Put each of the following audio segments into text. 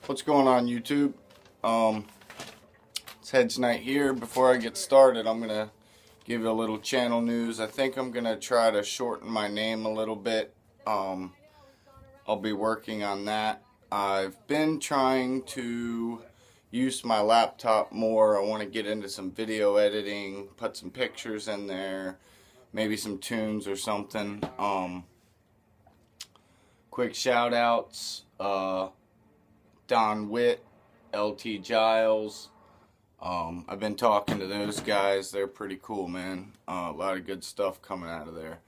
What's going on, YouTube? It's Heads Night here. Before I get started, I'm going to give you a little channel news. I think I'm going to try to shorten my name a little bit. I'll be working on that. I've been trying to use my laptop more. I want to get into some video editing, put some pictures in there, maybe some tunes or something. Quick shout outs. Don Witt, LT Giles. I've been talking to those guys. They're pretty cool, man. A lot of good stuff coming out of there.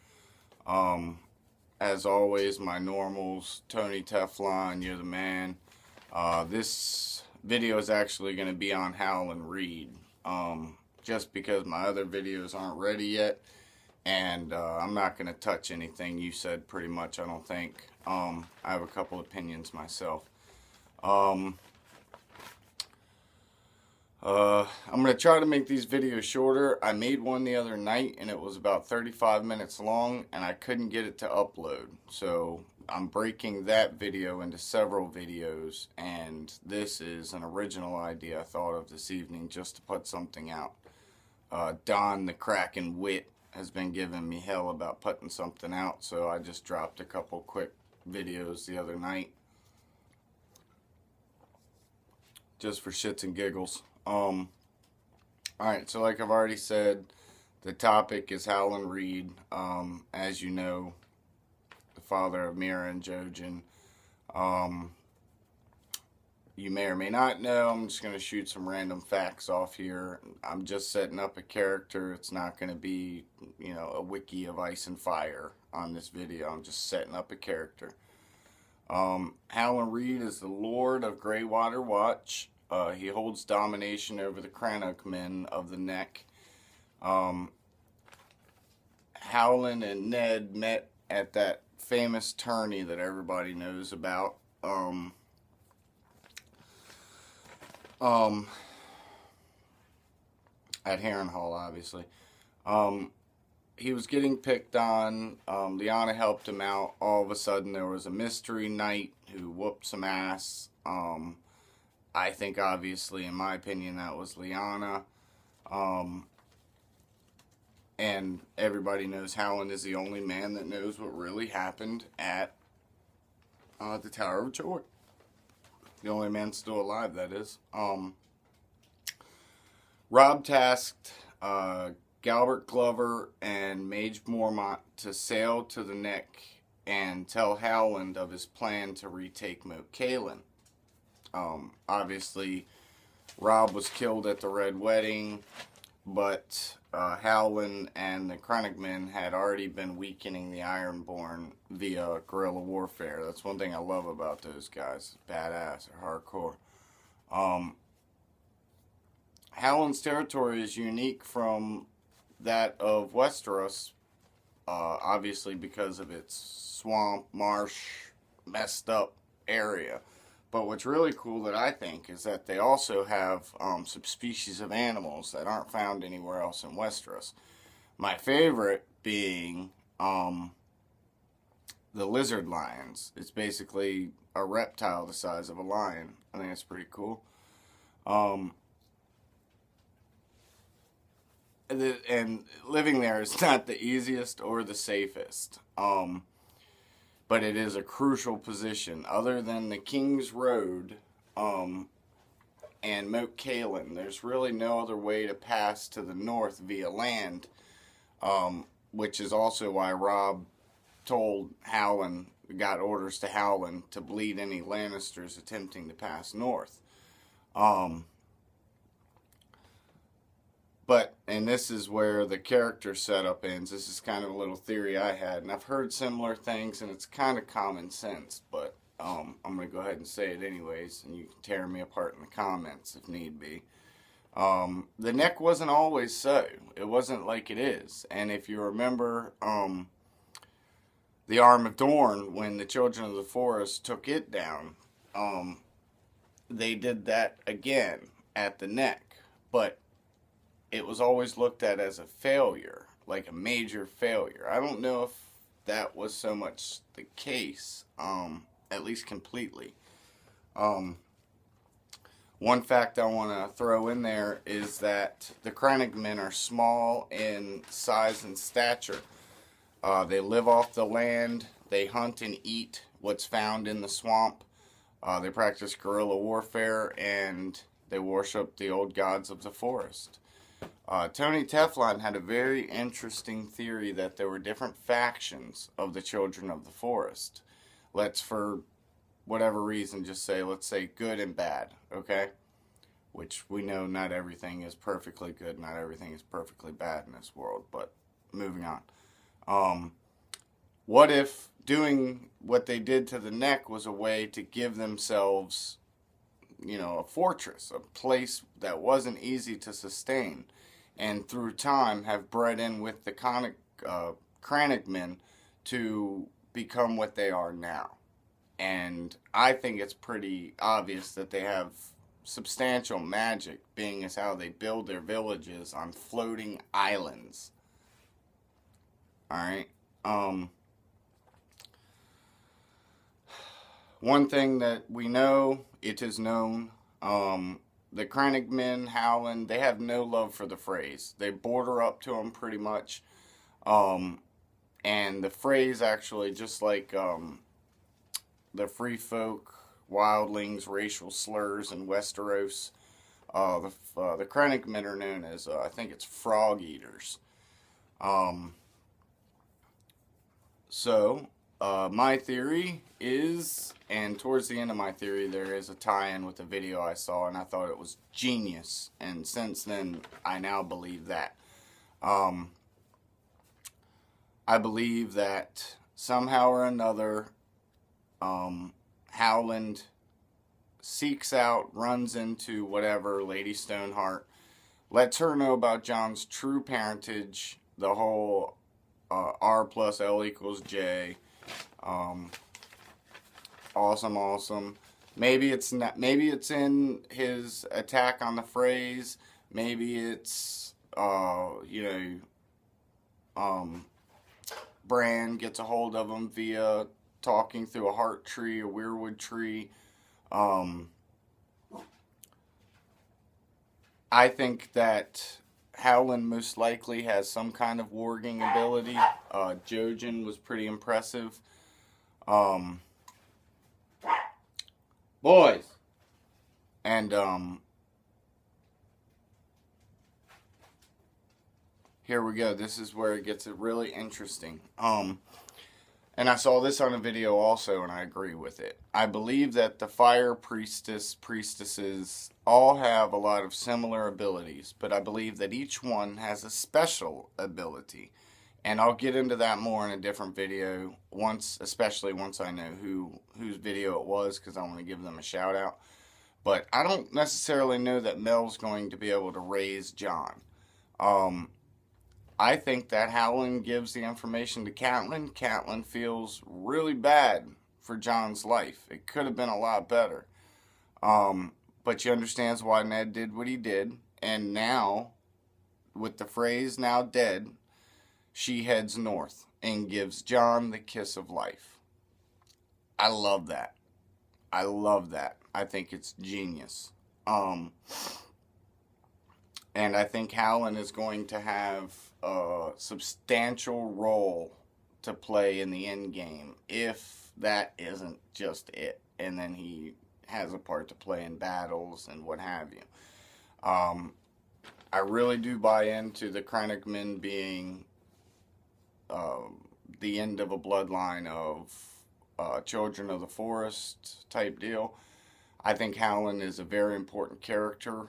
As always, my normals, Tony Teflon, you're the man. This video is actually going to be on Howland Reed. Just because my other videos aren't ready yet. And I'm not going to touch anything you said pretty much, I don't think. I have a couple opinions myself. I'm going to try to make these videos shorter. I made one the other night and it was about 35 minutes long and I couldn't get it to upload. So I'm breaking that video into several videos, and this is an original idea I thought of this evening just to put something out. Don the Kraken Witt has been giving me hell about putting something out, so I just dropped a couple quick videos the other night. Just for shits and giggles. Alright, so like I've already said, the topic is Howland Reed. As you know, the father of Mira and Jojen. You may or may not know, I'm just going to shoot some random facts off here. I'm just setting up a character. It's not going to be, you know, a wiki of ice and fire on this video. I'm just setting up a character. Howland Reed is the Lord of Greywater Watch. He holds domination over the Crannock men of the Neck. Howland and Ned met at that famous tourney that everybody knows about. At Harrenhal, obviously. He was getting picked on. Lyanna helped him out. All of a sudden, there was a mystery knight who whooped some ass. I think, obviously, in my opinion, that was Lyanna. And everybody knows Howland is the only man that knows what really happened at the Tower of Joy. The only man still alive, that is. Robb tasked Galbert Glover and Mage Mormont to sail to the Neck and tell Howland of his plan to retake Moat Cailin. Obviously, Robb was killed at the Red Wedding, but Howland and the Crannock men had already been weakening the Ironborn via guerrilla warfare. That's one thing I love about those guys. Badass or hardcore. Howland's territory is unique from that of Westeros, obviously because of its swamp, marsh, messed up area. But what's really cool that I think is that they also have some species of animals that aren't found anywhere else in Westeros. My favorite being the lizard lions. It's basically a reptile the size of a lion. I think that's pretty cool. And living there is not the easiest or the safest. But it is a crucial position. Other than the King's Road and Moat Cailin, there's really no other way to pass to the north via land, which is also why Robb told Howland, got orders to Howland to bleed any Lannisters attempting to pass north. And this is where the character setup ends. This is kind of a little theory I had, and I've heard similar things, and it's kind of common sense, but I'm going to go ahead and say it anyways, and you can tear me apart in the comments if need be. The Neck wasn't always so. It wasn't like it is, and if you remember the Arm of Dorne, when the Children of the Forest took it down, they did that again at the Neck, but it was always looked at as a failure, like a major failure. I don't know if that was so much the case, at least completely. One fact I want to throw in there is that the crannogmen are small in size and stature. They live off the land. They hunt and eat what's found in the swamp. They practice guerrilla warfare, and they worship the old gods of the forest. Tony Teflon had a very interesting theory that there were different factions of the children of the forest. Let's, for whatever reason, just say, let's say good and bad, okay? Which we know not everything is perfectly good, not everything is perfectly bad in this world, but moving on. What if doing what they did to the neck was a way to give themselves, you know, a fortress, a place that wasn't easy to sustain, and through time have bred in with the crannogmen to become what they are now? And I think it's pretty obvious that they have substantial magic, being as how they build their villages on floating islands. Alright? One thing that we know, it is known, the crannogmen, Howland, they have no love for the phrase. They border up to them pretty much. And the phrase actually, just like the free folk, wildlings, racial slurs in Westeros, the crannogmen are known as, I think it's frog eaters. My theory is, and towards the end of my theory, there is a tie-in with a video I saw, and I thought it was genius. And since then, I now believe that. I believe that somehow or another, Howland seeks out, runs into whatever, Lady Stoneheart, lets her know about Jon's true parentage, the whole R plus L equals J. Awesome. Maybe it's not. Maybe it's in his attack on the phrase. Maybe it's Bran gets a hold of him via talking through a heart tree, a weirwood tree. I think that Howland most likely has some kind of warging ability. Jojen was pretty impressive. Boys! And, here we go. This is where it gets really interesting. And I saw this on a video also, and I agree with it. I believe that the fire priestesses all have a lot of similar abilities, but I believe that each one has a special ability. And I'll get into that more in a different video, especially once I know whose video it was, because I want to give them a shout out. But I don't necessarily know that Mel's going to be able to raise Jon. I think that Howland gives the information to Catelyn. Catelyn feels really bad for Jon's life. It could have been a lot better. But she understands why Ned did what he did. And now, with the phrase now dead, she heads north and gives Jon the kiss of life. I love that. I love that. I think it's genius. And I think Howland is going to have a substantial role to play in the end game, if that isn't just it. And then he has a part to play in battles and what have you. I really do buy into the crannogmen being the end of a bloodline of children of the forest type deal. I think Howland is a very important character.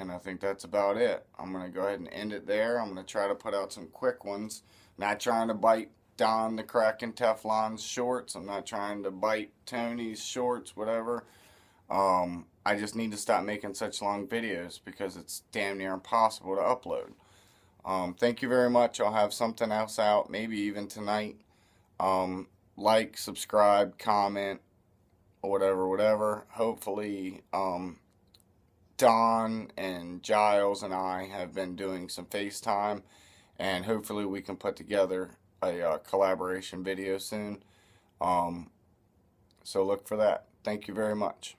And I think that's about it. I'm going to go ahead and end it there. I'm going to try to put out some quick ones. Not trying to bite Don the Kraken Teflon's shorts. I'm not trying to bite Tony's shorts, whatever. I just need to stop making such long videos because it's damn near impossible to upload. Thank you very much. I'll have something else out, maybe even tonight. Like, subscribe, comment, whatever. Hopefully, Don and Giles and I have been doing some FaceTime, and hopefully we can put together a collaboration video soon. So look for that. Thank you very much.